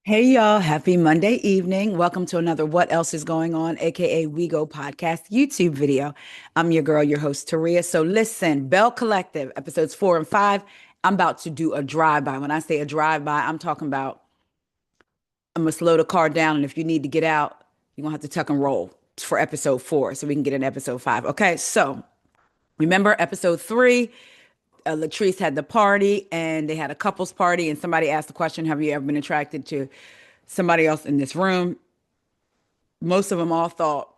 Hey y'all, happy Monday evening. Welcome to another What Else is Going On, aka We Go Podcast YouTube video. I'm your girl, your host, Taria. So listen, Belle Collective, episodes 4 and 5. I'm about to do a drive-by. When I say a drive-by, I'm talking about I'm gonna slow the car down, and if you need to get out, you're gonna have to tuck and roll for episode 4 so we can get in episode 5. Okay, so remember episode 3, Latrice had the party and they had a couples party, and somebody asked the question, have you ever been attracted to somebody else in this room? Most of them all thought,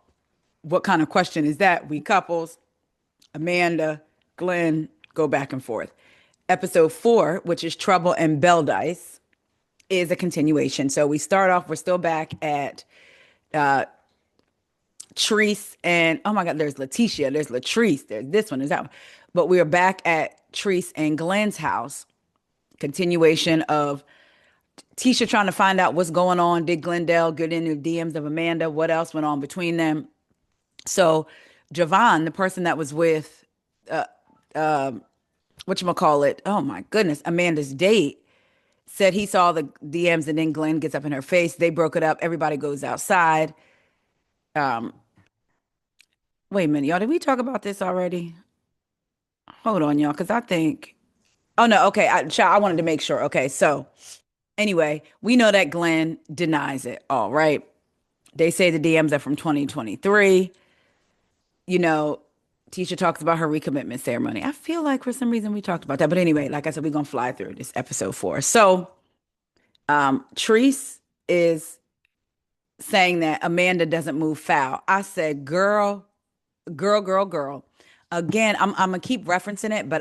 what kind of question is that? We couples, Amanda, Glenn, go back and forth. Episode 4, which is Trouble and Bell Dice, is a continuation. So we start off, we're still back at Treese and, oh my God, there's Letitia, there's Latrice, there's this one, there's that one. But we are back at Treese and Glenn's house. Continuation of Tisha trying to find out what's going on. Did Glendale get in the DMs of Amanda? What else went on between them? So Javon, the person that was with whatchamacallit, oh my goodness, Amanda's date, said he saw the DMs and then Glenn gets up in her face. They broke it up. Everybody goes outside. Wait a minute, y'all. Did we talk about this already? Hold on, y'all, because I think. Oh no, okay. I wanted to make sure. Okay, so anyway, we know that Glenn denies it. All right. They say the DMs are from 2023. You know, Tisha talks about her recommitment ceremony. I feel like for some reason we talked about that. But anyway, like I said, we're gonna fly through this episode 4. So Treese is saying that Amanda doesn't move foul. I said, girl, girl, girl, girl. Again, I'm gonna keep referencing it, but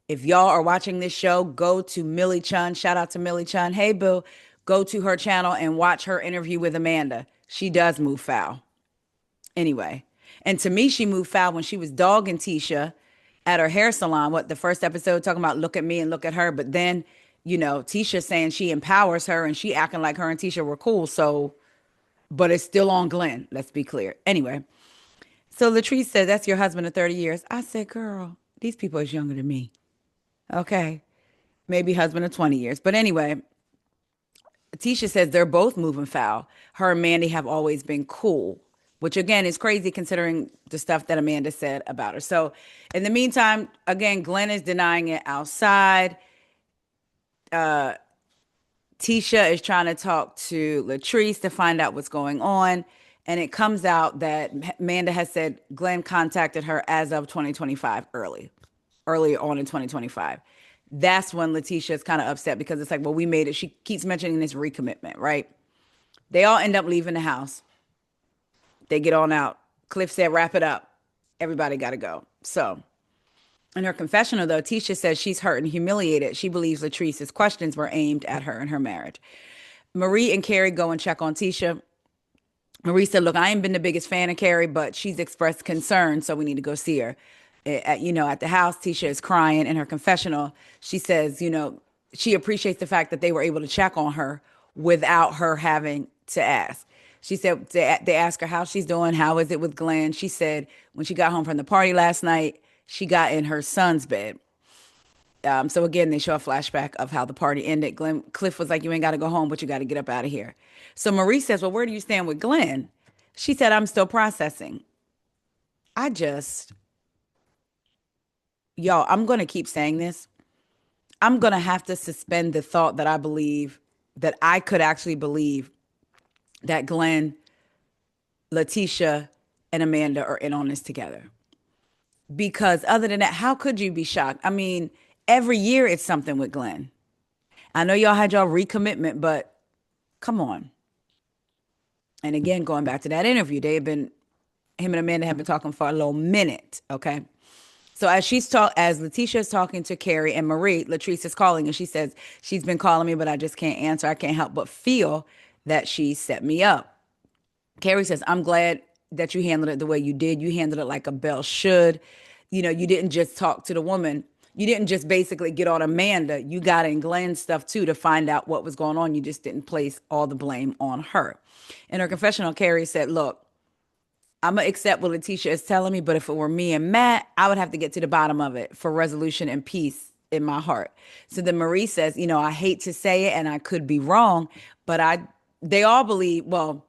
if y'all are watching this show, go to Millie Chun. Shout out to Millie Chun. Hey, boo, go to her channel and watch her interview with Amanda. She does move foul. Anyway, and to me, she moved foul when she was dogging Tisha at her hair salon. What, the first episode talking about look at me and look at her, but then Tisha saying she empowers her and she acting like her and Tisha were cool. So, but it's still on Glenn. Let's be clear. Anyway, so Latrice said, "That's your husband of 30 years." I said, "Girl, these people is younger than me." Okay, maybe husband of 20 years, but anyway, Tisha says they're both moving foul. Her and Mandy have always been cool, which again is crazy considering the stuff that Amanda said about her. So, in the meantime, again, Glenn is denying it outside. Tisha is trying to talk to Latrice to find out what's going on. And it comes out that Amanda has said Glenn contacted her as of 2025, early on in 2025. That's when Letitia is kind of upset because it's like, well, we made it. She keeps mentioning this recommitment, right? They all end up leaving the house. They get on out. Cliff said, wrap it up. Everybody got to go. So, in her confessional, though, Tisha says she's hurt and humiliated. She believes Latrice's questions were aimed at her and her marriage. Marie and Carrie go and check on Tisha. Marie said, look, I ain't been the biggest fan of Carrie, but she's expressed concern, so we need to go see her. At the house, Tisha is crying in her confessional. She says, she appreciates the fact that they were able to check on her without her having to ask. She said they asked her how she's doing, how is it with Glenn. She said when she got home from the party last night, she got in her son's bed. So again, they show a flashback of how the party ended. Cliff was like, "You ain't got to go home, but you got to get up out of here." So Marie says, "Well, where do you stand with Glenn?" She said, "I'm still processing." I just, y'all, I'm gonna keep saying this. I'm gonna have to suspend the thought that I believe that I could actually believe that Glenn, Letitia, and Amanda are in on this together. Because other than that, how could you be shocked? I mean, every year it's something with Glenn. I know y'all had y'all recommitment, but come on. And again, going back to that interview, him and Amanda have been talking for a little minute. Okay. So as Letitia is talking to Carrie and Marie, Latrice is calling and she says, she's been calling me, but I just can't answer. I can't help but feel that she set me up. Carrie says, I'm glad that you handled it the way you did. You handled it like a Belle should. You didn't just talk to the woman. You didn't just basically get on Amanda. You got in Glenn's stuff too to find out what was going on. You just didn't place all the blame on her. In her confessional, Carrie said, look, I'm going to accept what Letitia is telling me, but if it were me and Matt, I would have to get to the bottom of it for resolution and peace in my heart. So then Marie says, I hate to say it and I could be wrong, but they all believe, well,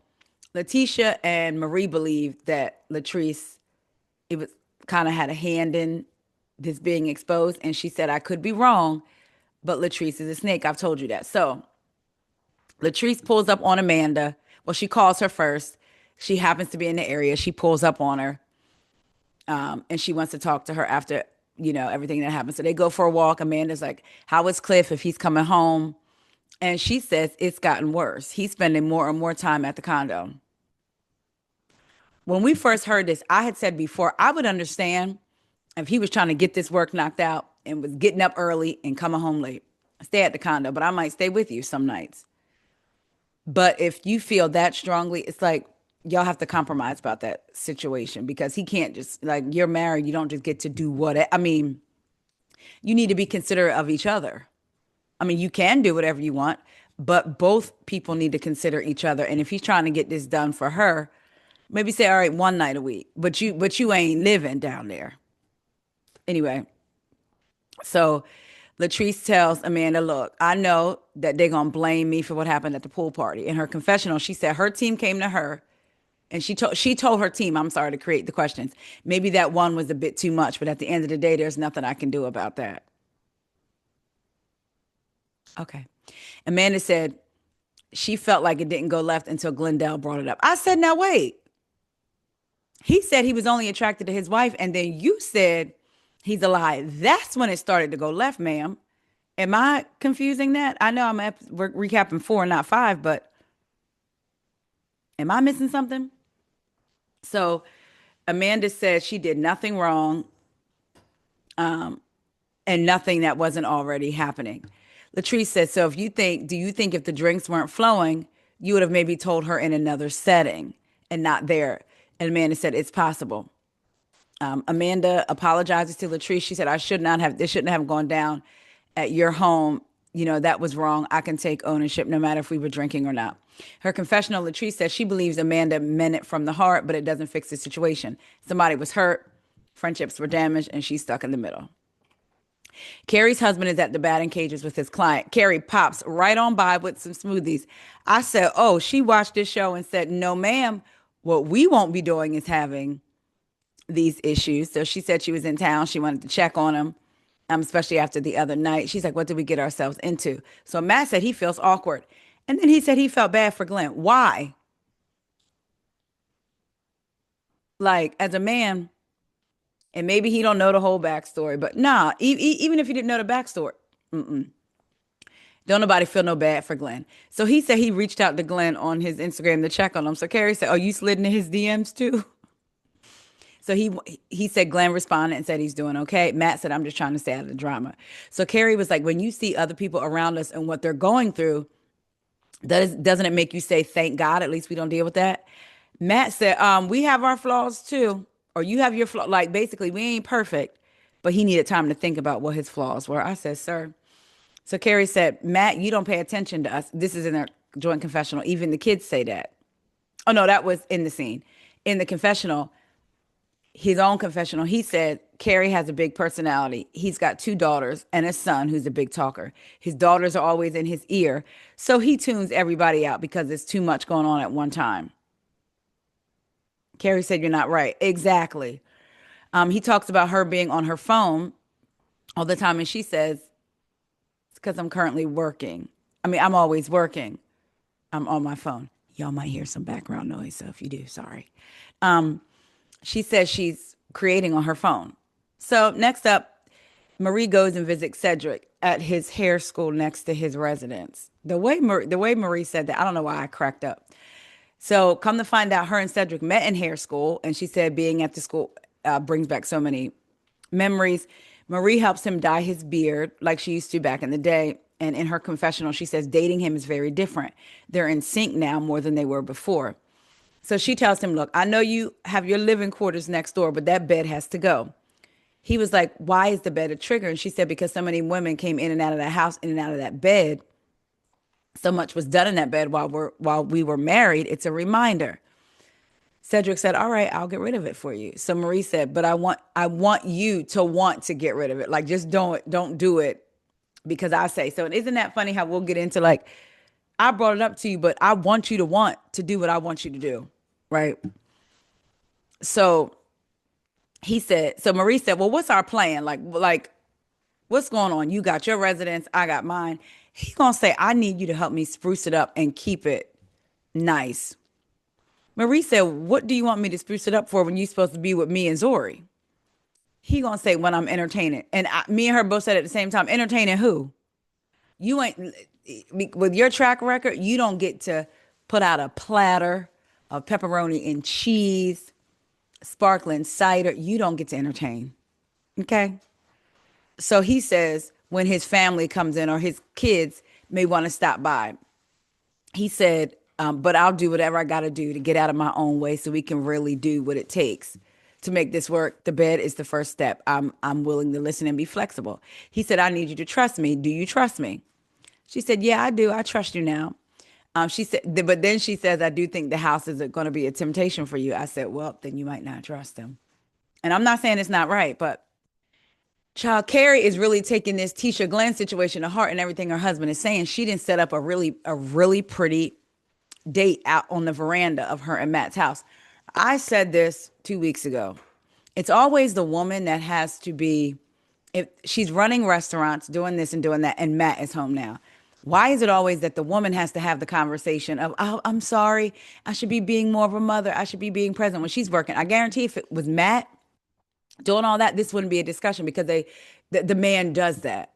Letitia and Marie believe that Latrice, it was kind of had a hand in this being exposed. And she said, I could be wrong, but Latrice is a snake. I've told you that. So Latrice pulls up on Amanda. Well, she calls her first. She happens to be in the area. She pulls up on her, and she wants to talk to her after, everything that happened. So they go for a walk. Amanda's like, how is Cliff if he's coming home? And she says, it's gotten worse. He's spending more and more time at the condo. When we first heard this, I had said before, I would understand if he was trying to get this work knocked out and was getting up early and coming home late. Stay at the condo, but I might stay with you some nights. But if you feel that strongly, it's like y'all have to compromise about that situation because he can't just, like, you're married. You don't just get to do what, I mean, you need to be considerate of each other. I mean, you can do whatever you want, but both people need to consider each other. And if he's trying to get this done for her, maybe say, all right, one night a week, but you ain't living down there. Anyway, so Latrice tells Amanda, look, I know that they're going to blame me for what happened at the pool party. In her confessional, she said her team came to her and she told her team, I'm sorry to create the questions. Maybe that one was a bit too much, but at the end of the day, there's nothing I can do about that. Okay. Amanda said she felt like it didn't go left until Glendale brought it up. I said, now wait. He said he was only attracted to his wife, and then you said he's a lie. That's when it started to go left, ma'am. Am I confusing that? I know we're recapping four, not five, but am I missing something? So Amanda said she did nothing wrong, and nothing that wasn't already happening. Latrice said, so do you think if the drinks weren't flowing, you would have maybe told her in another setting and not there? And Amanda said, it's possible. Amanda apologizes to Latrice. She said, this shouldn't have gone down at your home. That was wrong. I can take ownership no matter if we were drinking or not. Her confessional, Latrice says she believes Amanda meant it from the heart, but it doesn't fix the situation. Somebody was hurt, friendships were damaged, and she's stuck in the middle. Carrie's husband is at the batting cages with his client. Carrie pops right on by with some smoothies. I said, oh, she watched this show and said, no, ma'am, what we won't be doing is having these issues. So she said she was in town. She wanted to check on him, especially after the other night. She's like, what did we get ourselves into? So Matt said he feels awkward. And then he said he felt bad for Glenn. Why? Like, as a man, and maybe he don't know the whole backstory, but nah, even if he didn't know the backstory, don't nobody feel no bad for Glenn. So he said he reached out to Glenn on his Instagram to check on him. So Carrie said, oh, you slid into his DMs too? So he said Glenn responded and said he's doing okay. Matt said, I'm just trying to stay out of the drama. So Carrie was like, when you see other people around us and what they're going through, doesn't it make you say, thank God, at least we don't deal with that? Matt said, we have our flaws too. Or you have your flaw. Like, basically, we ain't perfect. But he needed time to think about what his flaws were. I said, sir. So Carrie said, Matt, you don't pay attention to us. This is in their joint confessional. Even the kids say that. Oh, no, that was in the scene. In the confessional, his own confessional, he said, Carrie has a big personality. He's got two daughters and a son who's a big talker. His daughters are always in his ear. So he tunes everybody out because there's too much going on at one time. Carrie said, you're not right. Exactly. He talks about her being on her phone all the time. And she says, it's because I'm currently working. I mean, I'm always working. I'm on my phone. Y'all might hear some background noise. So if you do, sorry. She says she's creating on her phone. So next up, Marie goes and visits Cedric at his hair school next to his residence. The way Marie said that, I don't know why I cracked up. So come to find out, her and Cedric met in hair school, and she said being at the school brings back so many memories. Marie helps him dye his beard like she used to back in the day. And in her confessional, she says dating him is very different. They're in sync now more than they were before. So she tells him, look, I know you have your living quarters next door, but that bed has to go. He was like, why is the bed a trigger? And she said, because so many women came in and out of that house, in and out of that bed. So much was done in that bed while we were married. It's a reminder. Cedric said, "All right, I'll get rid of it for you." So Marie said, "But I want you to get rid of it. Like just don't do it because I say so." And isn't that funny how we'll get into like I brought it up to you, but I want you to want to do what I want you to do, right? So so Marie said, "Well, what's our plan? Like what's going on? You got your residence, I got mine." He gonna say, "I need you to help me spruce it up and keep it nice." Marie said, "What do you want me to spruce it up for when you're supposed to be with me and Zori?" He gonna say, "When I'm entertaining." And me and her both said at the same time, "Entertaining who? You ain't with your track record. You don't get to put out a platter of pepperoni and cheese, sparkling cider. You don't get to entertain." Okay. So he says when his family comes in or his kids may want to stop by, he said, "But I'll do whatever I got to do to get out of my own way so we can really do what it takes to make this work. The bed is the first step. I'm willing to listen and be flexible." He said, "I need you to trust me. Do you trust me?" She said, "Yeah, I do. I trust you now." She said, but then she says, "I do think the house is going to be a temptation for you." I said, "Well, then you might not trust him." And I'm not saying it's not right, but child Carrie is really taking this Tisha Glenn situation to heart and everything her husband is saying. She didn't set up a really pretty date out on the veranda of her and Matt's house. I said this 2 weeks ago. It's always the woman that has to be, if she's running restaurants, doing this and doing that, and Matt is home now. Why is it always that the woman has to have the conversation of, "Oh, I'm sorry. I should be being more of a mother. I should be being present when she's working." I guarantee if it was Matt doing all that, this wouldn't be a discussion because the man does that.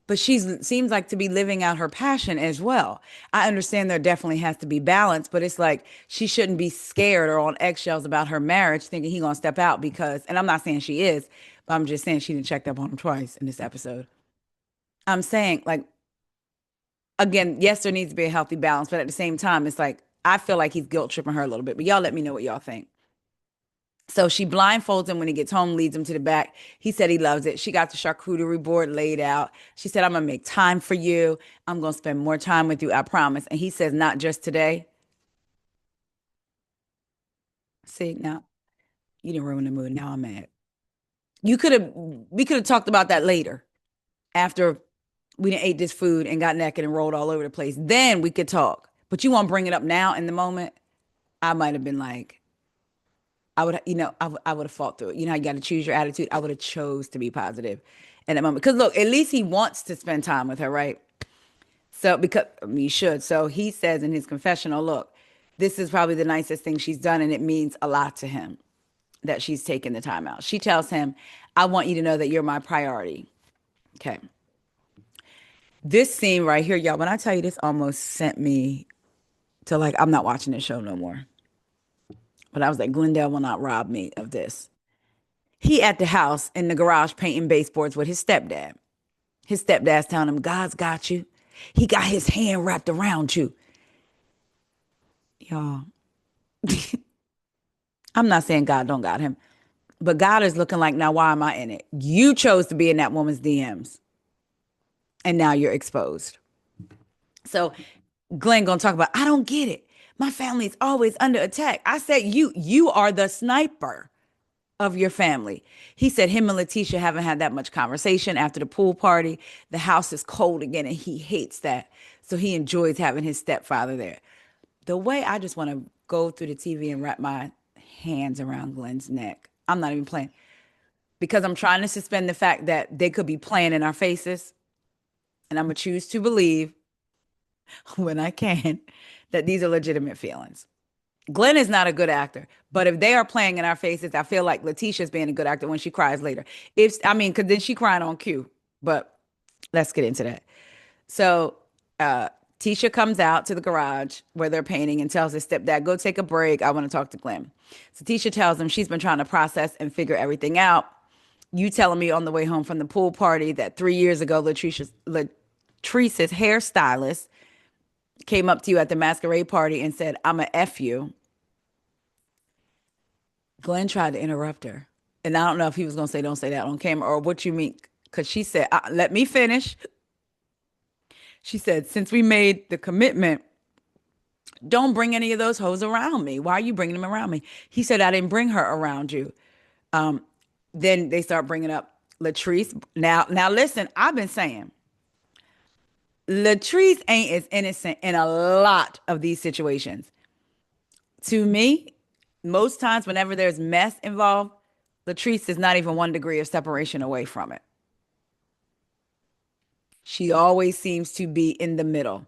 But she seems like to be living out her passion as well. I understand there definitely has to be balance, but it's like she shouldn't be scared or on eggshells about her marriage, thinking he gonna step out because. And I'm not saying she is, but I'm just saying she didn't check up on him twice in this episode. I'm saying like again, yes, there needs to be a healthy balance, but at the same time, it's like I feel like he's guilt tripping her a little bit. But y'all let me know what y'all think. So she blindfolds him when he gets home, leads him to the back. He said he loves it. She got the charcuterie board laid out. She said, "I'm going to make time for you. I'm going to spend more time with you, I promise." And he says, "Not just today." See, now you didn't ruin the mood. Now I'm mad. We could have talked about that later after we didn't ate this food and got naked and rolled all over the place. Then we could talk. But you want to bring it up now in the moment? I might have been like, I would have fought through it. You know how you got to choose your attitude. I would have chose to be positive in that moment. Because look, at least he wants to spend time with her, right? So because I mean, you should. So he says in his confessional, "Look, this is probably the nicest thing she's done, and it means a lot to him that she's taken the time out." She tells him, "I want you to know that you're my priority." Okay. This scene right here, y'all, when I tell you this almost sent me to like, I'm not watching this show no more. But I was like, Glendale will not rob me of this. He at the house in the garage painting baseboards with his stepdad. His stepdad's telling him, "God's got you. He got his hand wrapped around you." Y'all, I'm not saying God don't got him, but God is looking like, now why am I in it? You chose to be in that woman's DMs, and now you're exposed. So Glenn gonna talk about, "I don't get it. My family's always under attack." I said, you are the sniper of your family. He said him and Letitia haven't had that much conversation after the pool party. The house is cold again and he hates that. So he enjoys having his stepfather there. The way I just want to go through the TV and wrap my hands around Glenn's neck. I'm not even playing because I'm trying to suspend the fact that they could be playing in our faces. And I'm going to choose to believe when I can that these are legitimate feelings. Glenn is not a good actor, but if they are playing in our faces, I feel like Letitia's being a good actor when she cries later. If I mean, because then she crying on cue. But let's get into that. So uh Tisha comes out to the garage where they're painting and tells his stepdad, "Go take a break. I want to talk to Glenn." So Tisha tells him she's been trying to process and figure everything out. "You telling me on the way home from the pool party that 3 years ago, Latrice's hairstylist came up to you at the masquerade party and said, 'I'm a F you.'" Glenn tried to interrupt her. And I don't know if he was going to say, "Don't say that on camera," or what you mean. Because she said, "Let me finish." She said, "Since we made the commitment, Don't bring any of those hoes around me. Why are you bringing them around me? He said, I didn't bring her around you. Then they start bringing up Latrice. Now listen, I've been saying Latrice ain't as innocent in a lot of these situations. To me, most times whenever there's mess involved, Latrice is not even 1 degree of separation away from it. She always seems to be in the middle.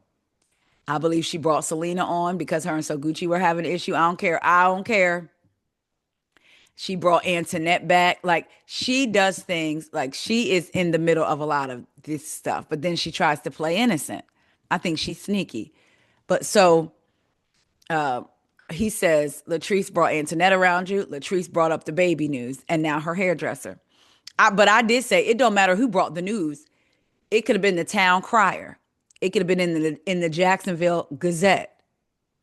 I believe she brought Selena on because her and So Gucci were having an issue. I don't care. I don't care. She brought Antoinette back. Like she does things like she is in the middle of a lot of this stuff, but then she tries to play innocent. I think she's sneaky. But so he says, Latrice brought Antoinette around you. Latrice brought up the baby news and now her hairdresser. But I did say it don't matter who brought the news. It could have been the town crier. It could have been in the Jacksonville Gazette.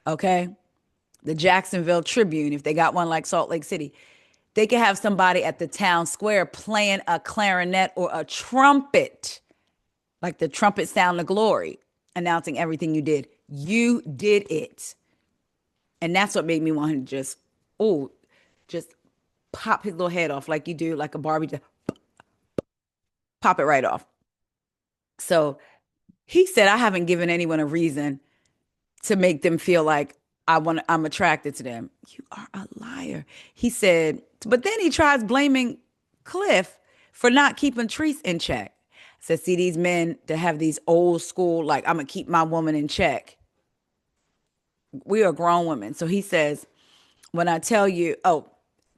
Okay. The Jacksonville Tribune, if they got one like Salt Lake City. They could have somebody at the town square playing a clarinet or a trumpet, like the trumpet sound of glory, announcing everything you did. You did it. And that's what made me want him to just pop his little head off like you do, like a Barbie, just pop it right off. So he said, I haven't given anyone a reason to make them feel like I'm attracted to them. You are a liar. He said, but then he tries blaming Cliff for not keeping Treese in check. Said, see these men that have these old school, like I'm gonna keep my woman in check. We are grown women. So he says, when I tell you,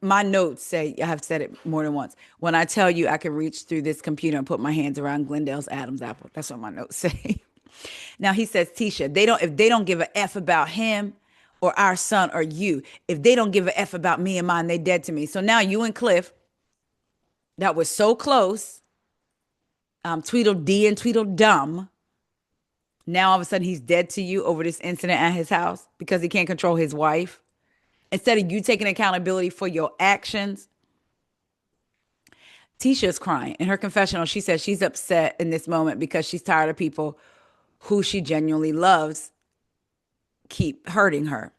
my notes say, I have said it more than once. When I tell you I can reach through this computer and put my hands around Glendale's Adam's apple. That's what my notes say. Now he says, Tisha, if they don't give a F about him or our son or you, if they don't give a F about me and mine, they dead to me. So now you and Cliff, that was so close, Tweedledee and Tweedledum, now all of a sudden he's dead to you over this incident at his house because he can't control his wife. Instead of you taking accountability for your actions, Tisha is crying. In her confessional, she says she's upset in this moment because she's tired of people who she genuinely loves keep hurting her.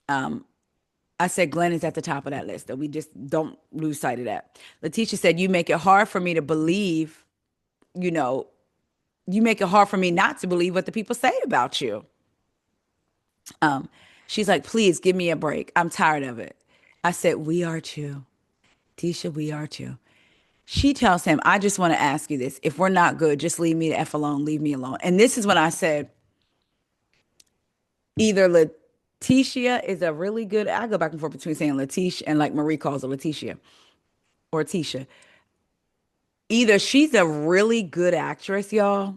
I said Glenn is at the top of that list, though. We just don't lose sight of that. Letitia said, you make it hard for me to believe, you know, you make it hard for me not to believe what the people say about you. She's like, please give me a break. I'm tired of it. I said, we are too. Tisha, we are too. She tells him, I just want to ask you this. If we're not good, just leave me the F alone. Leave me alone. And this is when I said, either Letitia is a really good, I go back and forth between saying Letitia and like Marie calls her Letitia or Tisha. Either she's a really good actress, y'all,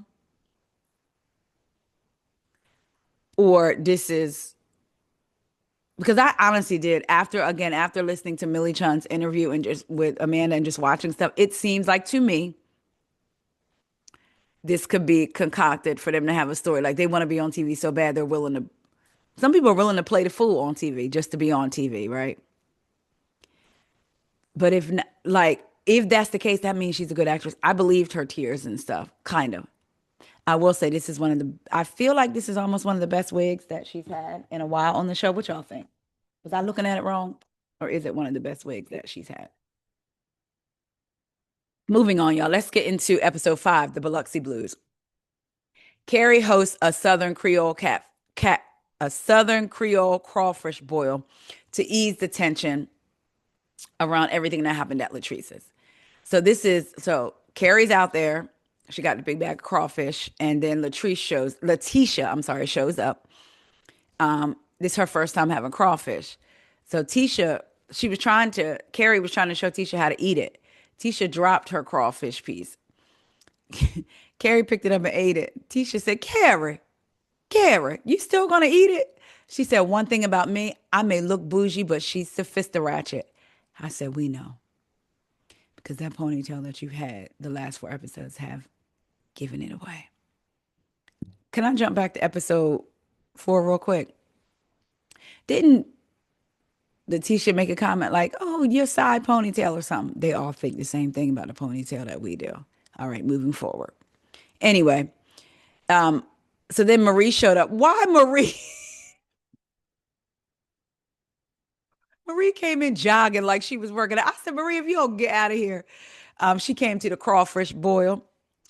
or this is because I honestly did after listening to Millie Chun's interview and just with Amanda and just watching stuff, it seems like to me this could be concocted for them to have a story. Like they want to be on TV so bad they're willing to. Some people are willing to play the fool on TV just to be on TV, right? But if that's the case, that means she's a good actress. I believed her tears and stuff, kind of. I will say this is one of the. I feel like this is almost one of the best wigs that she's had in a while on the show. What y'all think? Was I looking at it wrong, or is it one of the best wigs that she's had? Moving on, y'all. Let's get into episode 5, the Biloxi Blues. Carrie hosts cat a Southern Creole crawfish boil to ease the tension around everything that happened at Latrice's. So Carrie's out there. She got the big bag of crawfish, and then Letitia, I'm sorry, shows up. This is her first time having crawfish. So Carrie was trying to show Tisha how to eat it. Tisha dropped her crawfish piece. Carrie picked it up and ate it. Tisha said, Carrie, you still gonna eat it? She said, one thing about me, I may look bougie, but she's sophisticated. I said, we know. Because that ponytail that you've had the last 4 episodes have given it away. Can I jump back to episode 4 real quick? Didn't Letitia make a comment like, oh, your side ponytail or something? They all think the same thing about the ponytail that we do. All right, moving forward. Anyway, so then Marie showed up. Why Marie? Marie came in jogging like she was working out. I said, Marie, if you don't get out of here. She came to the crawfish boil.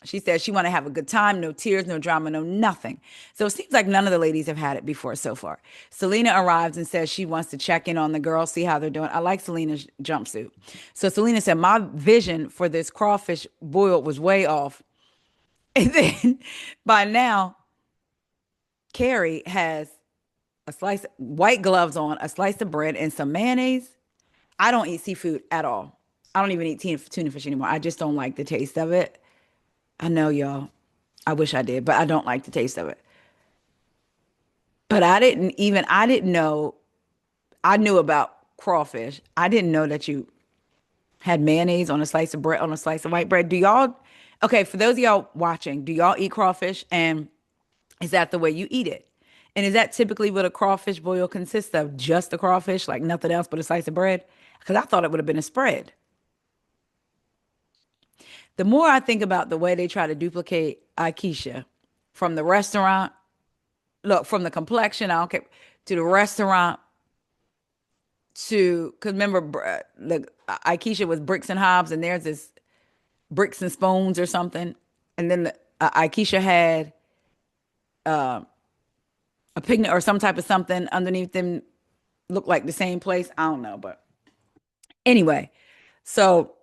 She said she want to have a good time, no tears, no drama, no nothing. So it seems like none of the ladies have had it before so far. Selena arrives and says she wants to check in on the girls, see how they're doing. I like Selena's jumpsuit. So Selena said, my vision for this crawfish boil was way off. And then by now, Carrie has a slice, white gloves on, a slice of bread, and some mayonnaise. I don't eat seafood at all. I don't even eat tuna fish anymore. I just don't like the taste of it. I know, y'all. I wish I did, but I don't like the taste of it. But I didn't know, I knew about crawfish. I didn't know that you had mayonnaise on a slice of bread, on a slice of white bread. Do y'all, okay, for those of y'all watching, do y'all eat crawfish? And is that the way you eat it? And is that typically what a crawfish boil consists of? Just the crawfish, like nothing else but a slice of bread? Because I thought it would have been a spread. The more I think about the way they try to duplicate Akeisha from the restaurant, look, from the complexion, I don't care, to the restaurant, to, because remember, look, Akeisha was Bricks and Hobbs, and there's this Bricks and Spoons or something. And then Akeisha had a picnic or some type of something underneath them, looked like the same place. I don't know. But anyway, so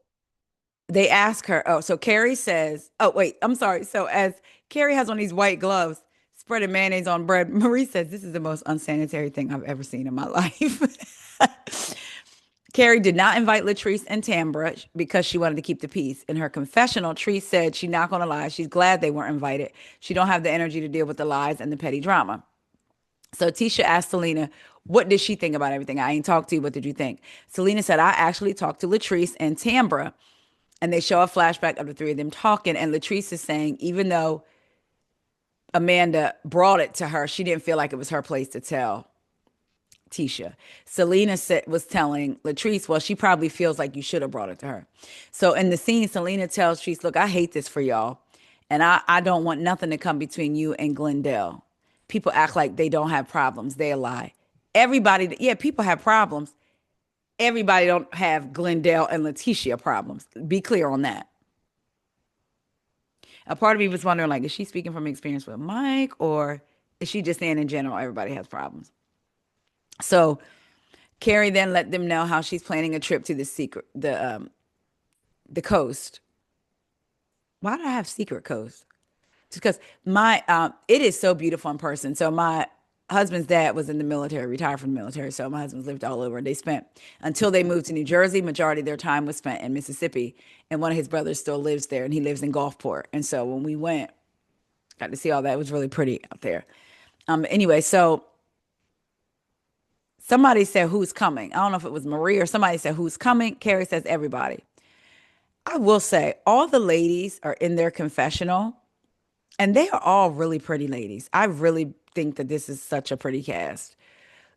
they ask her, oh, so Carrie says, oh, wait, I'm sorry. So as Carrie has on these white gloves, spreading mayonnaise on bread, Marie says, this is the most unsanitary thing I've ever seen in my life. Carrie did not invite Latrice and Tambra because she wanted to keep the peace. In her confessional, Treese said she's not going to lie. She's glad they weren't invited. She don't have the energy to deal with the lies and the petty drama. So Tisha asked Selena, what did she think about everything? I ain't talked to you. What did you think? Selena said, I actually talked to Latrice and Tambra, and they show a flashback of the three of them talking. And Latrice is saying, even though Amanda brought it to her, she didn't feel like it was her place to tell Tisha. Selena was telling Latrice, well, she probably feels like you should have brought it to her. So in the scene, Selena tells Trice, look, I hate this for y'all. And I don't want nothing to come between you and Glendale. People act like they don't have problems. They lie. Everybody, yeah, people have problems. Everybody don't have Glendale and Letitia problems. Be clear on that. A part of me was wondering, like, is she speaking from experience with Mike, or is she just saying in general everybody has problems? So Carrie then let them know how she's planning a trip to the coast. Why do I have secret coast? Just because my it is so beautiful in person. So my husband's dad was in the military, retired from the military. So my husband's lived all over, and they spent, until they moved to New Jersey, majority of their time was spent in Mississippi. And one of his brothers still lives there, and he lives in Gulfport. And so when we went, got to see all that. It was really pretty out there. Anyway, so somebody said, who's coming? I don't know if it was Marie or somebody said, who's coming? Carrie says, everybody. I will say, all the ladies are in their confessional, and they are all really pretty ladies. I really think that this is such a pretty cast.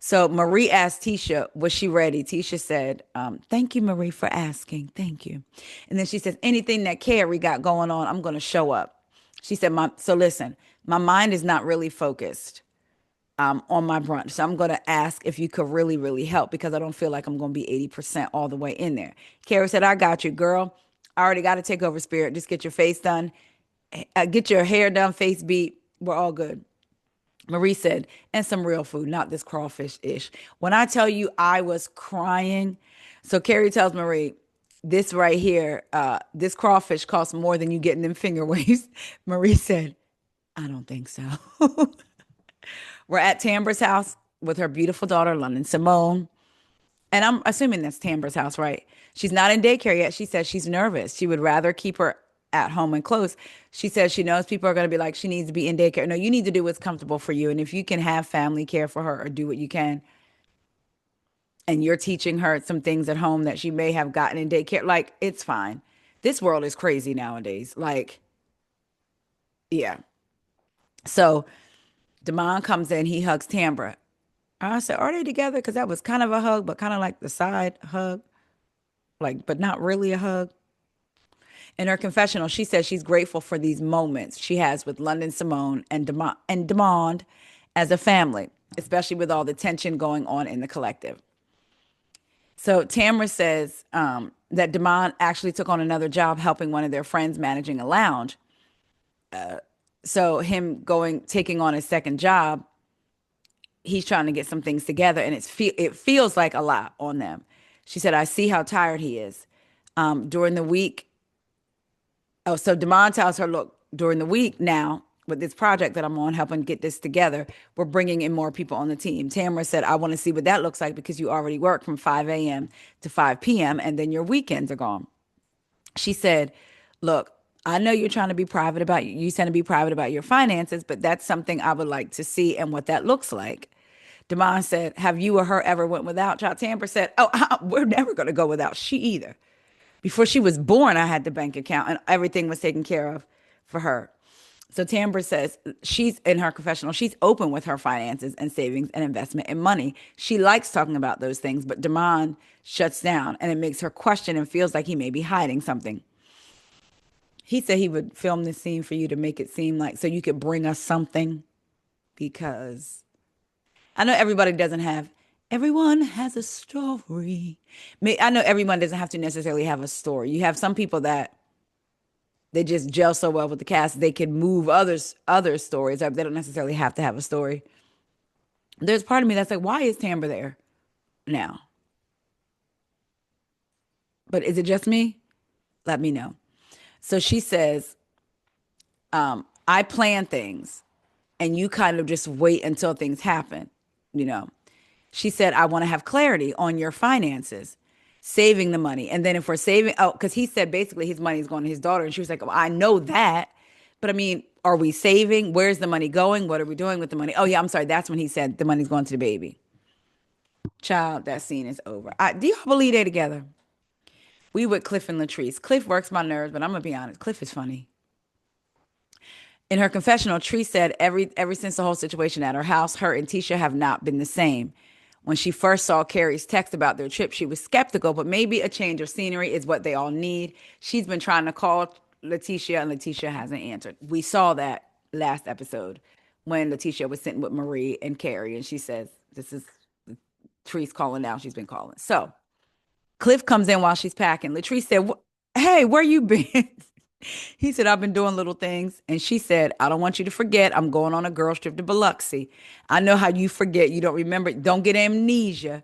So Marie asked Tisha, was she ready? Tisha said, thank you, Marie, for asking. Thank you. And then she says, anything that Carrie got going on, I'm going to show up. She said, so listen, my mind is not really focused on my brunch. So I'm going to ask if you could really, really help, because I don't feel like I'm going to be 80% all the way in there. Carrie said, I got you, girl. I already got to take over, Spirit. Just get your face done. Get your hair done, face beat. We're all good. Marie said, and some real food, not this crawfish-ish. When I tell you I was crying. So Carrie tells Marie, this right here, this crawfish costs more than you getting them finger waves. Marie said, I don't think so. We're at Tambra's house with her beautiful daughter, London Simone. And I'm assuming that's Tambra's house, right? She's not in daycare yet. She says she's nervous. She would rather keep her at home and close. She says she knows people are going to be like, she needs to be in daycare. No, you need to do what's comfortable for you. And if you can have family care for her or do what you can, and you're teaching her some things at home that she may have gotten in daycare, like, it's fine. This world is crazy nowadays. Like, yeah. So Damon comes in, he hugs Tambra. I said, are they together? Because that was kind of a hug, but kind of like the side hug, like, but not really a hug. In her confessional, she says she's grateful for these moments she has with London Simone and Demond as a family, especially with all the tension going on in the collective. So Tamara says that Damon actually took on another job helping one of their friends managing a lounge. So him going taking on a second job, he's trying to get some things together, and it feels like a lot on them. She said, "I see how tired he is." During the week, oh, so Damon tells her, "Look, during the week now." With this project that I'm on, helping get this together, we're bringing in more people on the team. Tamara said, I want to see what that looks like because you already work from 5 a.m. to 5 p.m. and then your weekends are gone. She said, look, I know you're trying to be private about you tend to be private about your finances, but that's something I would like to see and what that looks like. Damon said, have you or her ever went without? Child Tamper said, oh, we're never going to go without. She either. Before she was born, I had the bank account and everything was taken care of for her. So Tamber says she's in her confessional, she's open with her finances and savings and investment and money. She likes talking about those things, but Damon shuts down and it makes her question and feels like he may be hiding something. He said he would film this scene for you to make it seem like so you could bring us something because I know everybody doesn't have everyone has a story. I know everyone doesn't have to necessarily have a story. You have some people that they just gel so well with the cast they can move other stories up. They don't necessarily have to have a story. There's part of me that's like, why is Tamber there now? But is it just me? Let me know. So she says, I plan things and you kind of just wait until things happen, you know. She said, I want to have clarity on your finances, saving the money. And then if we're saving, oh, because he said basically his money is going to his daughter. And she was like, oh, I know that. But I mean, are we saving? Where's the money going? What are we doing with the money? Oh, yeah, I'm sorry. That's when he said the money's going to the baby. Child, that scene is over. Do y'all believe they together? We with Cliff and Latrice. Cliff works my nerves, but I'm going to be honest. Cliff is funny. In her confessional, Tree said every since the whole situation at her house, her and Tisha have not been the same. When she first saw Carrie's text about their trip, she was skeptical, but maybe a change of scenery is what they all need. She's been trying to call Letitia, and Letitia hasn't answered. We saw that last episode when Letitia was sitting with Marie and Carrie, and she says, "This is Tree's calling now. She's been calling." So Cliff comes in while she's packing. Latrice said, "Hey, where you been?" He said, I've been doing little things. And she said, I don't want you to forget. I'm going on a girls trip to Biloxi. I know how you forget. You don't remember. Don't get amnesia.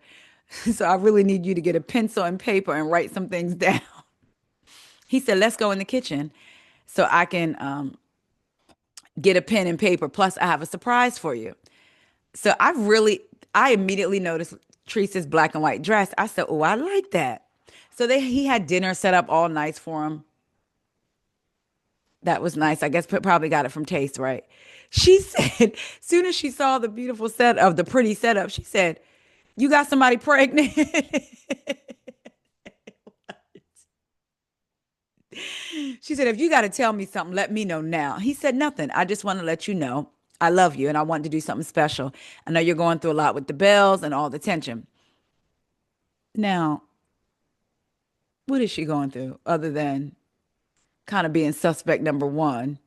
So I really need you to get a pencil and paper and write some things down. He said, let's go in the kitchen so I can get a pen and paper. Plus, I have a surprise for you. So I immediately noticed Teresa's black and white dress. I said, oh, I like that. So he had dinner set up all nice for him. That was nice. I guess probably got it from Taste, right? She said, soon as she saw the beautiful set of the pretty setup, she said, you got somebody pregnant? She said, if you got to tell me something, let me know now. He said, nothing. I just want to let you know I love you and I want to do something special. I know you're going through a lot with the bells and all the tension. Now, what is she going through other than kind of being suspect number one?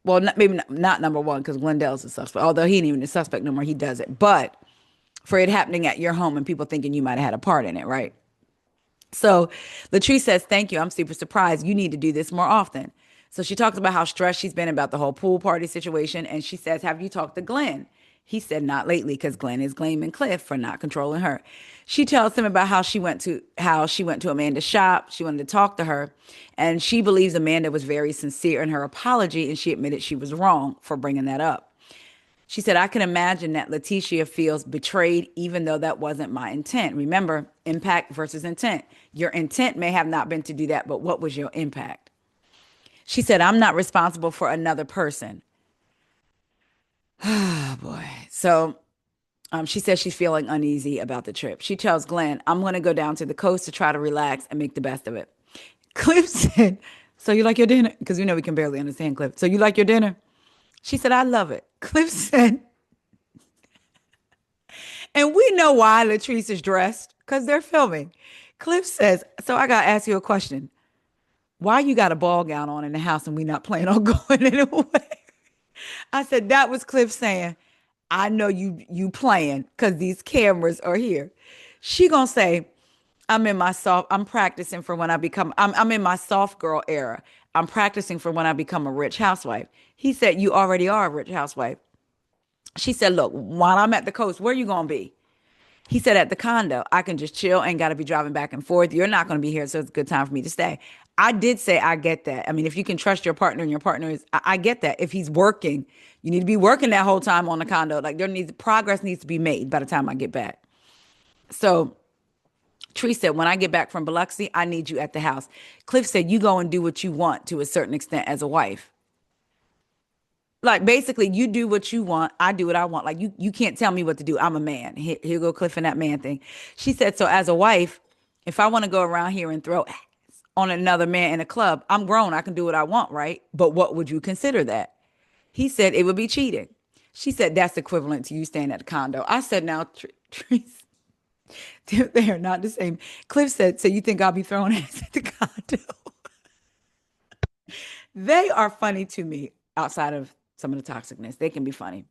Well, maybe not number one because Glendale's a suspect. Although he ain't even a suspect no more, he does it. But for it happening at your home and people thinking you might have had a part in it, right? So Latrice says, thank you. I'm super surprised. You need to do this more often. So she talks about how stressed she's been about the whole pool party situation. And she says, have you talked to Glenn? He said, not lately, because Glenn is blaming Cliff for not controlling her. She tells him about how she went to Amanda's shop. She wanted to talk to her. And she believes Amanda was very sincere in her apology. And she admitted she was wrong for bringing that up. She said, I can imagine that Letitia feels betrayed, even though that wasn't my intent. Remember, impact versus intent. Your intent may have not been to do that, but what was your impact? She said, I'm not responsible for another person. Oh, boy. So she says she's feeling uneasy about the trip. She tells Glenn, I'm going to go down to the coast to try to relax and make the best of it. Cliff said, so you like your dinner? Because you know we can barely understand Cliff. So you like your dinner? She said, I love it. Cliff said, and we know why Latrice is dressed because they're filming. Cliff says, so I got to ask you a question. Why you got a ball gown on in the house and we not planning on going anywhere? I said, that was Cliff saying, I know you playing because these cameras are here. She gonna say, I'm practicing for when I'm in my soft girl era. I'm practicing for when I become a rich housewife. He said, you already are a rich housewife. She said, look, while I'm at the coast, where you going to be? He said, at the condo, I can just chill, ain't got to be driving back and forth. You're not going to be here, so it's a good time for me to stay. I did say, I get that. I mean, if you can trust your partner and your partner is, I get that. If he's working, you need to be working that whole time on the condo. Like progress needs to be made by the time I get back. So Tree said, when I get back from Biloxi, I need you at the house. Cliff said, you go and do what you want to a certain extent as a wife. Like basically, you do what you want, I do what I want. Like you can't tell me what to do. I'm a man. Here go Cliff and that man thing. She said, so as a wife, if I want to go around here and throw ass on another man in a club, I'm grown. I can do what I want, right? But what would you consider that? He said it would be cheating. She said that's equivalent to you staying at a condo. I said now, Trees, they are not the same. Cliff said, so you think I'll be throwing ass at the condo? They are funny to me outside of some of the toxicness. They can be funny.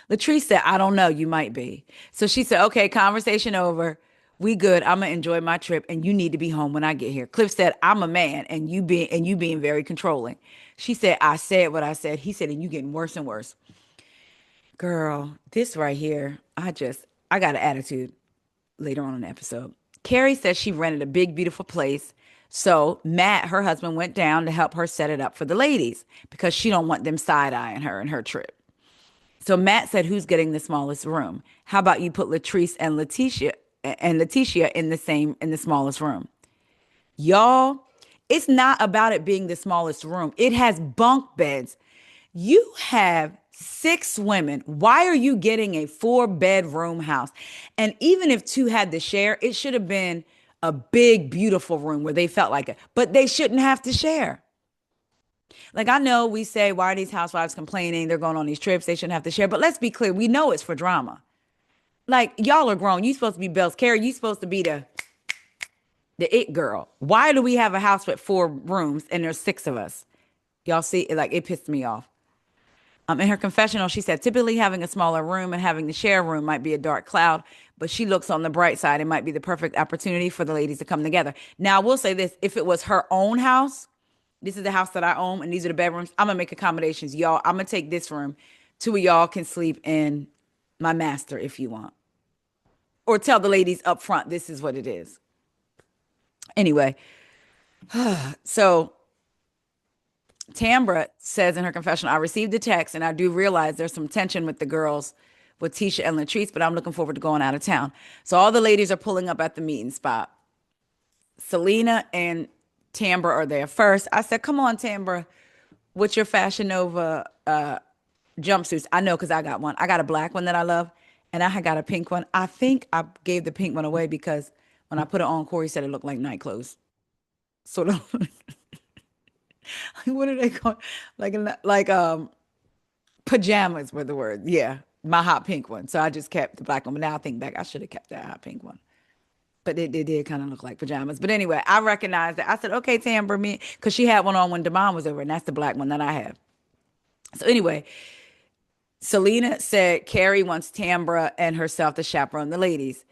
Latrice said, I don't know, you might be. So she said, okay, conversation over. We good. I'm gonna enjoy my trip and you need to be home when I get here. Cliff said, I'm a man and you being very controlling. She said, I said what I said. He said, and you getting worse and worse. Girl, this right here, I got an attitude later on in the episode. Carrie says she rented a big, beautiful place. So Matt, her husband, went down to help her set it up for the ladies because she don't want them side-eyeing her and her trip. So Matt said, who's getting the smallest room? How about you put Latrice and Letitia in the smallest room? Y'all, it's not about it being the smallest room. It has bunk beds. You have six women. Why are you getting a 4-bedroom house? And even if two had to share, it should have been a big, beautiful room where they felt like it. But they shouldn't have to share. Like I know we say, why are these housewives complaining? They're going on these trips. They shouldn't have to share. But let's be clear. We know it's for drama. Like y'all are grown. You supposed to be Belle's Carrie. You supposed to be the it girl. Why do we have a house with 4 rooms and there's 6 of us? Y'all see, like it pissed me off. In her confessional, she said, typically having a smaller room and having the share room might be a dark cloud, but she looks on the bright side. It might be the perfect opportunity for the ladies to come together. Now, I will say this, if it was her own house, this is the house that I own and these are the bedrooms, I'm going to make accommodations. Y'all, I'm going to take this room. 2 of y'all can sleep in my master if you want. Or tell the ladies up front, this is what it is. Anyway, so Tambra says in her confession, I received a text and I do realize there's some tension with the girls, with Tisha and Latrice, but I'm looking forward to going out of town. So all the ladies are pulling up at the meeting spot. Selena and Tambra are there first. I said, come on, Tambra, what's your Fashion Nova jumpsuits? I know because I got one. I got a black one that I love, and I got a pink one. I think I gave the pink one away because when I put it on, Corey said it looked like night clothes. Sort of. What are they called? Like pajamas were the word. Yeah, my hot pink one. So I just kept the black one. But now I think back, I should have kept that hot pink one. But it did kind of look like pajamas. But anyway, I recognized that. I said, okay, Tamber, me, because she had one on when Damon was over, and that's the black one that I have. So anyway, Selena said Carrie wants Tambra and herself to chaperone the ladies.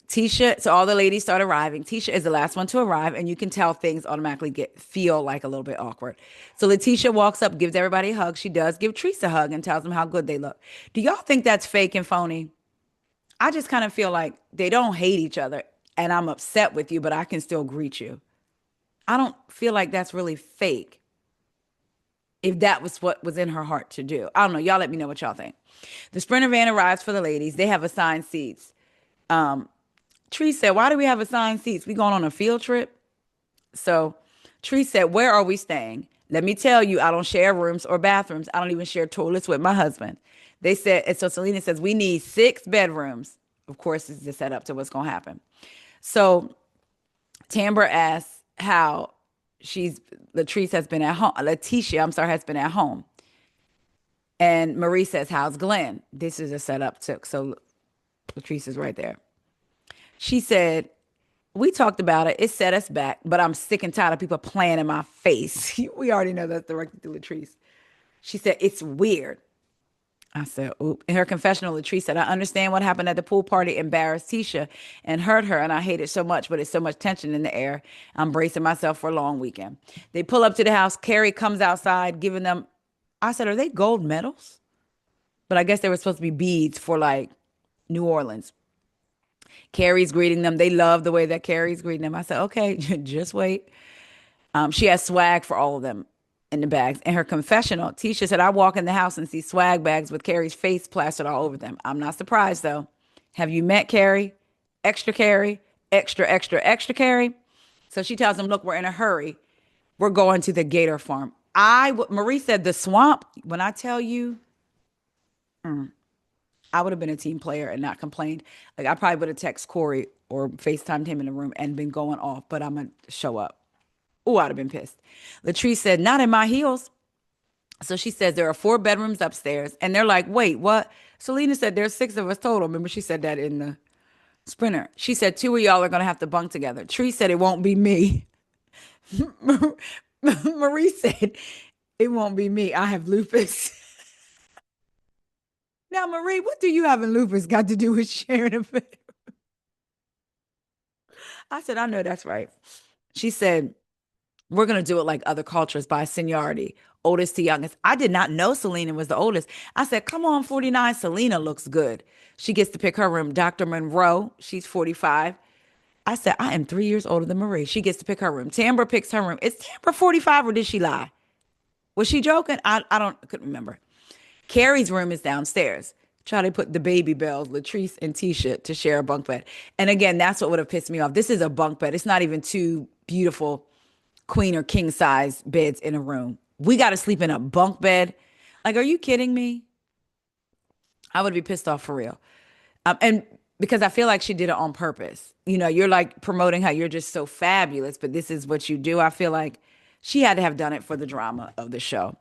Tisha, so all the ladies start arriving. Tisha is the last one to arrive, and you can tell things automatically feel like a little bit awkward. So Letitia walks up, gives everybody a hug. She does give Teresa a hug and tells them how good they look. Do y'all think that's fake and phony? I just kind of feel like they don't hate each other, and I'm upset with you, but I can still greet you. I don't feel like that's really fake. If that was what was in her heart to do. I don't know. Y'all let me know what y'all think. The Sprinter van arrives for the ladies. They have assigned seats. Tree said, why do we have assigned seats? We going on a field trip? So Tree said, where are we staying? Let me tell you, I don't share rooms or bathrooms. I don't even share toilets with my husband. They said, and so Selena says, we need 6 bedrooms. Of course, this is the setup to what's going to happen. So Tambra asks how Latrice has been at home. Letitia, I'm sorry, has been at home. And Marie says, how's Glenn? This is a setup too. So Latrice is right there. She said, we talked about it. It set us back, but I'm sick and tired of people playing in my face. We already know that's directed to Latrice. She said, it's weird. I said, oop. In her confessional, Latrice said, I understand what happened at the pool party embarrassed Tisha and hurt her, and I hate it so much, but it's so much tension in the air. I'm bracing myself for a long weekend. They pull up to the house. Carrie comes outside, giving them, I said, are they gold medals? But I guess they were supposed to be beads for like New Orleans. Carrie's greeting them. They love the way that Carrie's greeting them. I said, okay, just wait. She has swag for all of them in the bags. In her confessional, Tisha said, I walk in the house and see swag bags with Carrie's face plastered all over them. I'm not surprised though. Have you met Carrie? Extra Carrie? Extra, extra, extra Carrie? So she tells them, look, we're in a hurry. We're going to the gator farm. Marie said, the swamp. When I tell you, I would have been a team player and not complained. Like I probably would have texted Corey or FaceTimed him in the room and been going off, but I'm going to show up. Oh, I'd have been pissed. Latrice said, not in my heels. So she says there are 4 bedrooms upstairs. And they're like, wait, what? Selena said there's 6 of us total. Remember, she said that in the sprinter. She said 2 of y'all are going to have to bunk together. Tree said it won't be me. Marie said it won't be me. I have lupus. Now, Marie, what do you having lupus got to do with sharing a bed? I said, I know that's right. She said, we're going to do it like other cultures by seniority, oldest to youngest. I did not know Selena was the oldest. I said, come on, 49. Selena looks good. She gets to pick her room. Dr. Monroe, she's 45. I said, I am 3 years older than Marie. She gets to pick her room. Tambra picks her room. Is Tambra 45 or did she lie? Was she joking? Couldn't remember. Carrie's room is downstairs. Try to put the baby Bells, Latrice and Tisha, to share a bunk bed. And again, that's what would have pissed me off. This is a bunk bed. It's not even two beautiful queen or king size beds in a room. We got to sleep in a bunk bed. Like, are you kidding me? I would be pissed off for real. And because I feel like she did it on purpose. You know, you're like promoting how you're just so fabulous, but this is what you do. I feel like she had to have done it for the drama of the show.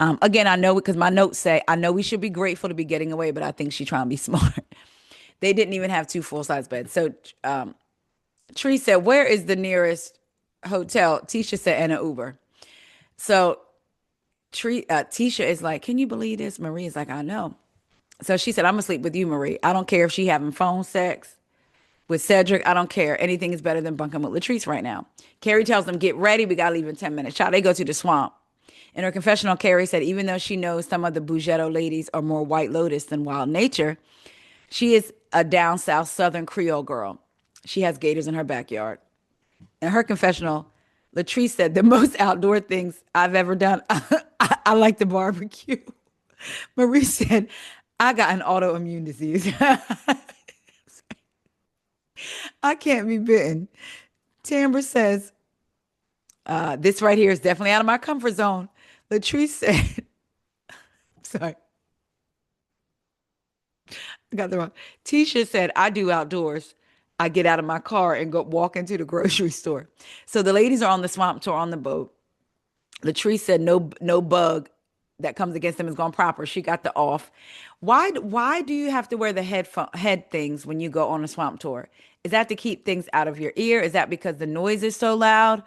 Again, I know because my notes say, I know we should be grateful to be getting away, but I think she's trying to be smart. They didn't even have 2 full-size beds. So Tree said, where is the nearest hotel? Tisha said, and an Uber. So Tisha is like, can you believe this? Marie is like, I know. So she said, I'm going to sleep with you, Marie. I don't care if she having phone sex with Cedric. I don't care. Anything is better than bunking with Latrice right now. Carrie tells them, get ready. We got to leave in 10 minutes. Child, they go to the swamp. In her confessional, Carrie said, even though she knows some of the Bougetto ladies are more White Lotus than Wild Nature, she is a down south Southern Creole girl. She has gators in her backyard. In her confessional, Latrice said, the most outdoor things I've ever done, I like the barbecue. Marie said, I got an autoimmune disease. I can't be bitten. Tambra says, this right here is definitely out of my comfort zone. Latrice said, sorry, I got the wrong. Tisha said, I do outdoors. I get out of my car and go walk into the grocery store. So the ladies are on the swamp tour on the boat. Latrice said no bug that comes against them is gone proper. She got the off. Why do you have to wear the head things when you go on a swamp tour? Is that to keep things out of your ear? Is that because the noise is so loud?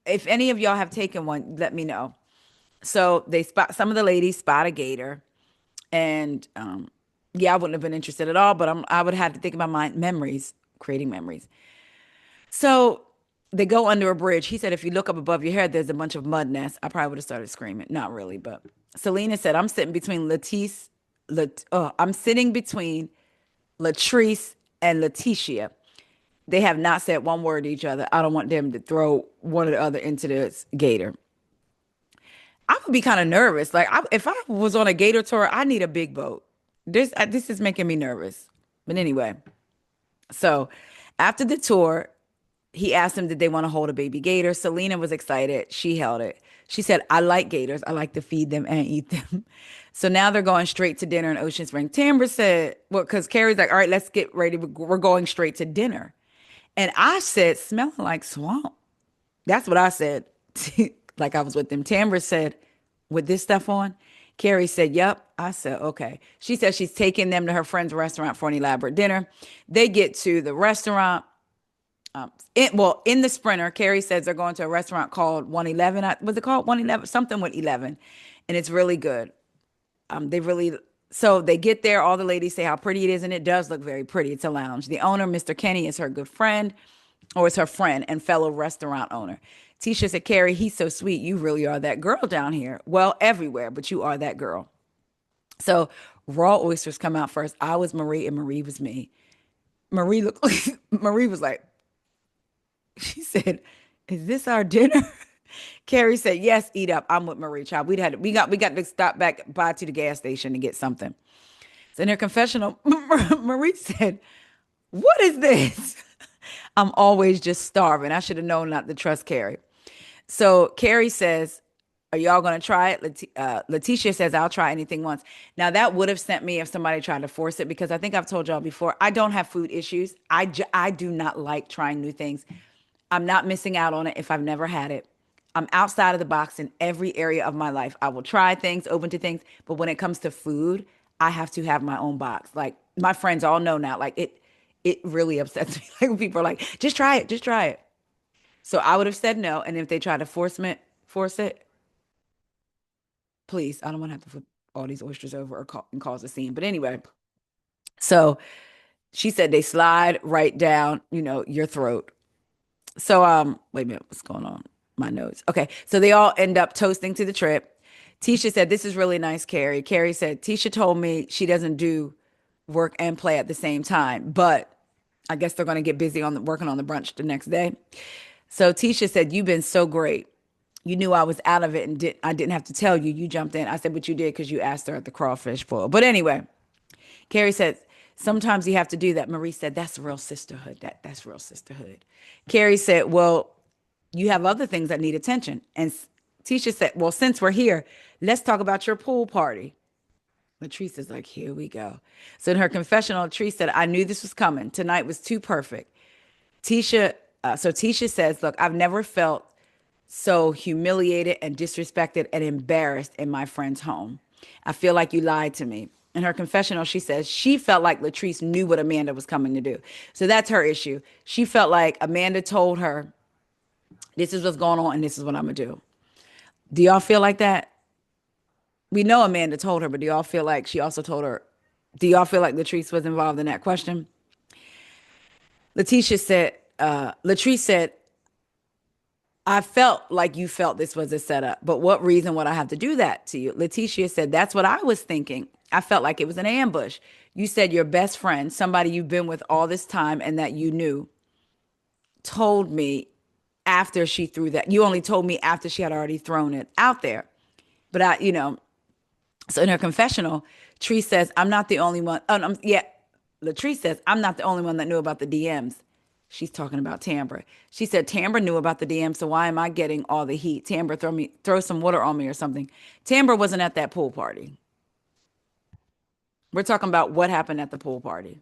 If any of y'all have taken one, let me know. So some of the ladies spot a gator, and yeah, I wouldn't have been interested at all. But I would have to think about my memories, creating memories. So they go under a bridge. He said, if you look up above your head, there's a bunch of mud nests. I probably would have started screaming. Not really, but Selena said, I'm sitting between I'm sitting between Latrice and Letitia. They have not said one word to each other. I don't want them to throw one or the other into this gator. I would be kind of nervous. Like if I was on a gator tour, I need a big boat. This is making me nervous. But anyway, so after the tour, he asked them, did they want to hold a baby gator? Selena was excited. She held it. She said, I like gators. I like to feed them and eat them. So now they're going straight to dinner in Ocean Spring. Tambra said, well, because Carrie's like, all right, let's get ready. We're going straight to dinner. And I said, smelling like swamp. That's what I said. Like I was with them. Tambra said, with this stuff on? Carrie said, yep. I said, okay. She said she's taking them to her friend's restaurant for an elaborate dinner. They get to the restaurant. In the sprinter, Carrie says they're going to a restaurant called 111. Was it called 111? Something with 11. And it's really good. They really So they get there, all the ladies say how pretty it is, and it does look very pretty. It's a lounge. The owner, Mr. Kenny, is her good friend, or is her friend and fellow restaurant owner. Tisha said, Carrie, he's so sweet. You really are that girl down here. Well, everywhere, but you are that girl. So raw oysters come out first. I was Marie and Marie was me. Marie looked Marie was like, she said, "Is this our dinner?" Carrie said, "Yes, eat up. I'm with Marie Child. We got to stop back by to the gas station to get something." So in her confessional, Marie said, "What is this?" I'm always just starving. I should have known not to trust Carrie. So Carrie says, "Are y'all gonna try it?" Letitia says, "I'll try anything once." Now that would have sent me if somebody tried to force it, because I think I've told y'all before. I don't have food issues. I do not like trying new things. I'm not missing out on it if I've never had it. I'm outside of the box in every area of my life. I will try things, open to things, but when it comes to food, I have to have my own box. Like my friends all know now. Like it really upsets me. Like when people are like, "Just try it, just try it." So I would have said no, and if they try to force it, please, I don't want to have to flip all these oysters over and cause a scene. But anyway, so she said they slide right down, your throat. So wait a minute, what's going on? My notes. Okay, so they all end up toasting to the trip. Tisha said, "This is really nice, Carrie." Carrie said, "Tisha told me she doesn't do work and play at the same time, but I guess they're going to get busy on working on the brunch the next day." So Tisha said, "You've been so great. You knew I was out of it and I didn't have to tell you. You jumped in." I said, "But you did because you asked her at the crawfish boil." But anyway, Carrie said, "Sometimes you have to do that." Marie said, "That's real sisterhood. That's real sisterhood." Carrie said, "Well, you have other things that need attention." And Tisha said, "Well, since we're here, let's talk about your pool party." Latrice is like, "Here we go." So in her confessional, Latrice said, "I knew this was coming. Tonight was too perfect." Tisha, so Tisha says, "Look, I've never felt so humiliated and disrespected and embarrassed in my friend's home. I feel like you lied to me." In her confessional, she says she felt like Latrice knew what Amanda was coming to do. So that's her issue. She felt like Amanda told her, "This is what's going on and this is what I'm going to do." Do y'all feel like that? We know Amanda told her, but do y'all feel like she also told her? Do y'all feel like Latrice was involved in that question? Latrice said, "I felt like you felt this was a setup, but what reason would I have to do that to you?" Letitia said, "That's what I was thinking. I felt like it was an ambush. You said your best friend, somebody you've been with all this time and that you knew, told me after she threw that. You only told me after she had already thrown it out there." But so in her confessional, Tree says, "I'm not the only one." Oh, no, yeah. Latrice says, "I'm not the only one that knew about the DMs." She's talking about Tambra. She said, "Tambra knew about the DMs, so why am I getting all the heat? Tambra, throw some water on me or something." Tambra wasn't at that pool party. We're talking about what happened at the pool party.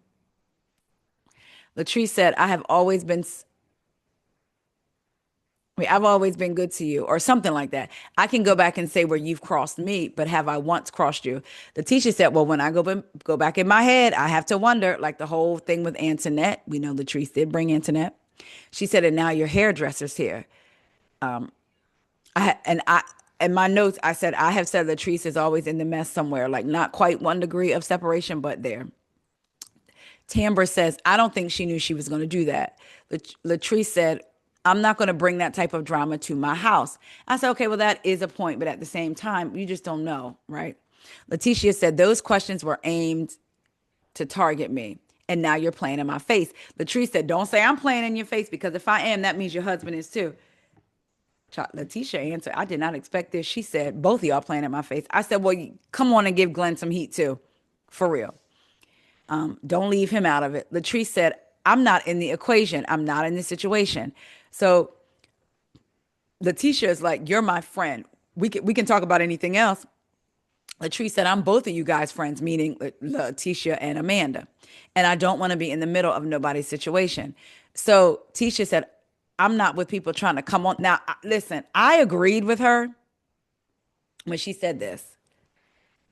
Latrice said, I've always been good to you," or something like that. "I can go back and say where you've crossed me, but have I once crossed you?" The teacher said, "Well, when I go back in my head, I have to wonder, like the whole thing with Antoinette. We know Latrice did bring Antoinette." She said, "And now your hairdresser's here." I and I in my notes I said I have said Latrice is always in the mess somewhere, like not quite 1 degree of separation, but there. Tambra says, "I don't think she knew she was going to do that." Latrice said, "I'm not going to bring that type of drama to my house." I said, "Okay, well, that is a point, but at the same time, you just don't know, right?" Letitia said, "Those questions were aimed to target me. And now you're playing in my face." Latrice said, "Don't say I'm playing in your face, because if I am, that means your husband is too." Letitia answered, "I did not expect this." She said, "Both of y'all playing in my face." I said, "Well, come on and give Glenn some heat too. For real. Don't leave him out of it." Latrice said, "I'm not in the equation. I'm not in the situation." So Letitia is like, "You're my friend. We can talk about anything else." Latrice said, "I'm both of you guys' friends," meaning Letitia and Amanda. "And I don't want to be in the middle of nobody's situation." So Tisha said, "I'm not with people trying to come on." Now, listen, I agreed with her when she said this.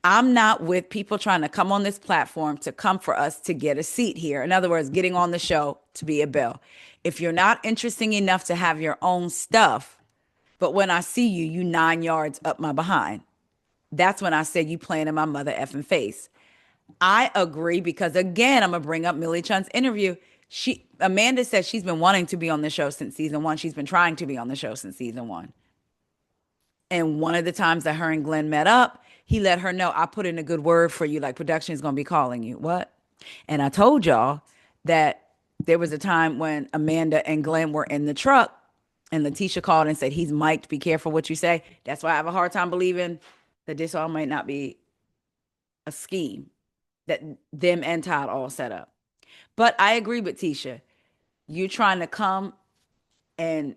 I'm not with people trying to come on this platform to come for us to get a seat here. In other words, getting on the show to be a Belle. If you're not interesting enough to have your own stuff, but when I see you, you 9 yards up my behind. That's when I said you playing in my mother effing face. I agree because again, I'm gonna bring up Millie Chun's interview. Amanda said she's been wanting to be on the show since season one. She's been trying to be on the show since season one. And one of the times that her and Glenn met up, he let her know, I put in a good word for you. Like production is gonna be calling you. What? And I told y'all that there was a time when Amanda and Glenn were in the truck and Letitia called and said, he's mic'd, be careful what you say. That's why I have a hard time believing that this all might not be a scheme that them and Todd all set up. But I agree with Tisha. You trying to come and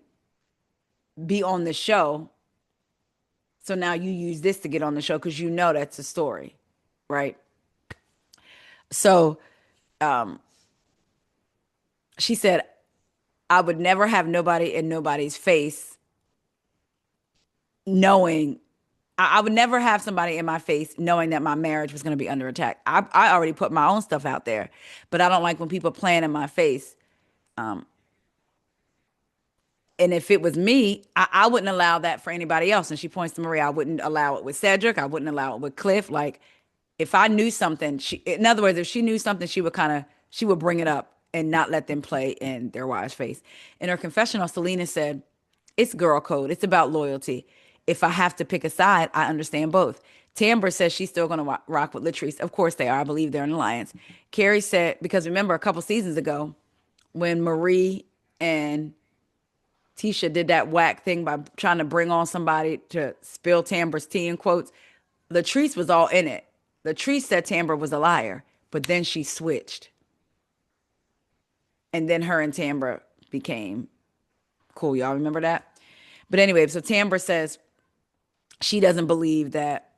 be on the show. So now you use this to get on the show because you know that's a story, right? So she said, I would never have nobody in nobody's face knowing, I would never have somebody in my face knowing that my marriage was going to be under attack. I already put my own stuff out there, but I don't like when people playing in my face. And if it was me, I wouldn't allow that for anybody else. And she points to Maria. I wouldn't allow it with Cedric. I wouldn't allow it with Cliff. Like, if I knew something, in other words, if she knew something, she would bring it up and not let them play in their wives' face. In her confessional, Selena said, it's girl code. It's about loyalty. If I have to pick a side, I understand both. Tamber says she's still going to rock with Latrice. Of course they are. I believe they're an alliance. Carrie said, because remember a couple seasons ago when Marie and Tisha did that whack thing by trying to bring on somebody to spill Tamber's tea in quotes. Latrice was all in it. Latrice said Tamber was a liar, but then she switched. And then her and Tamber became cool. Y'all remember that? But anyway, so Tamber says she doesn't believe that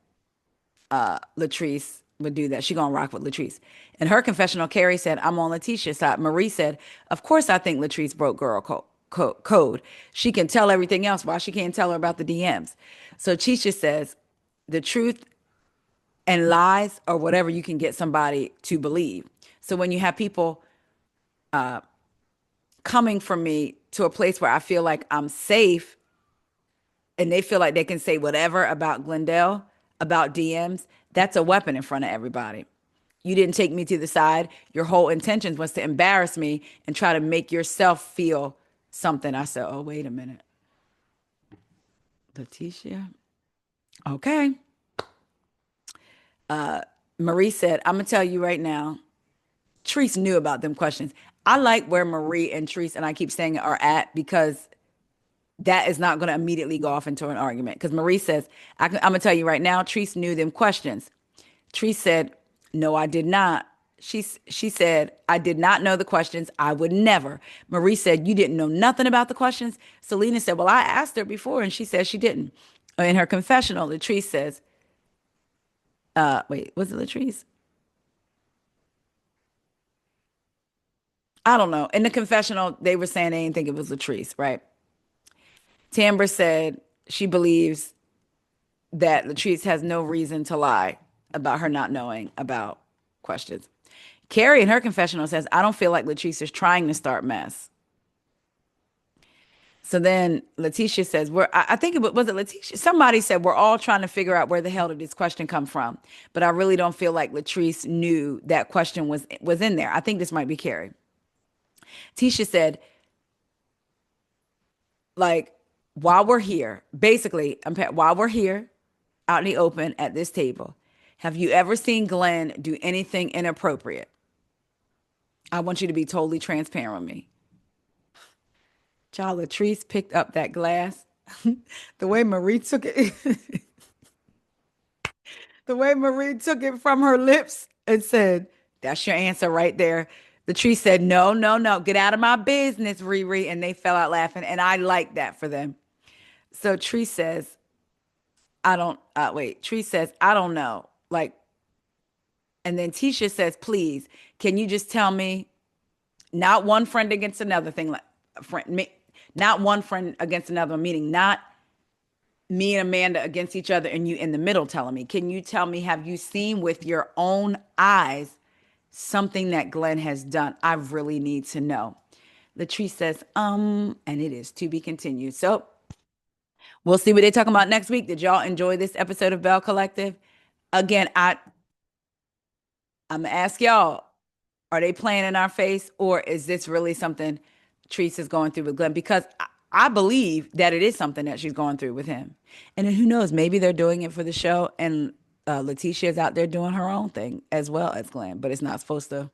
Latrice would do that. She gonna rock with Latrice. In her confessional, Carrie said, I'm on Letitia's side. Marie said, of course I think Latrice broke girl code. She can tell everything else. Why she can't tell her about the DMs? So Tisha says, the truth and lies or whatever you can get somebody to believe. So when you have people coming from me to a place where I feel like I'm safe and they feel like they can say whatever about Glendale, about DMs, that's a weapon in front of everybody. You didn't take me to the side. Your whole intentions was to embarrass me and try to make yourself feel something. I said, oh, wait a minute. Letitia? Okay. Marie said, I'm going to tell you right now, Treese knew about them questions. I like where Marie and Treese, and I keep saying it, are at because that is not going to immediately go off into an argument. Because Marie says, I'm going to tell you right now, Treese knew them questions. Treese said, no, I did not. She said, I did not know the questions. I would never. Marie said, you didn't know nothing about the questions. Selena said, well, I asked her before, and she said she didn't. In her confessional, Latrice says, wait, was it Latrice? I don't know. In the confessional, they were saying they didn't think it was Latrice, right? Tamber said she believes that Latrice has no reason to lie about her not knowing about questions. Carrie in her confessional says, I don't feel like Latrice is trying to start mess. So then Letitia says, I think was it Letitia? Somebody said, we're all trying to figure out where the hell did this question come from. But I really don't feel like Latrice knew that question was in there. I think this might be Carrie. Tisha said, like, while we're here, basically, while we're here out in the open at this table, have you ever seen Glenn do anything inappropriate? I want you to be totally transparent with me. Child, Latrice picked up that glass. The way Marie took it, the way Marie took it from her lips and said, that's your answer right there. Latrice said, no, no, no, get out of my business, Riri. And they fell out laughing. And I like that for them. So Tree says, I don't, Tree says, I don't know. Like, and then Tisha says, please, can you just tell me not one friend against another thing, like not one friend against another, meaning not me and Amanda against each other and you in the middle telling me. Can you tell me, have you seen with your own eyes something that Glenn has done? I really need to know. Latrice says, and it is to be continued. So we'll see what they're talking about next week. Did y'all enjoy this episode of Belle Collective? Again, I'm gonna ask y'all, are they playing in our face, or is this really something Teresa's going through with Glenn? Because I believe that it is something that she's going through with him. And then who knows, maybe they're doing it for the show, and Letitia is out there doing her own thing as well as Glenn, but it's not supposed to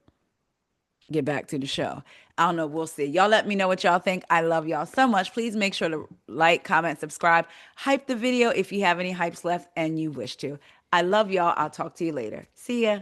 get back to the show. I don't know. We'll see. Y'all let me know what y'all think. I love y'all so much. Please make sure to like, comment, subscribe, hype the video if you have any hypes left and you wish to. I love y'all. I'll talk to you later. See ya.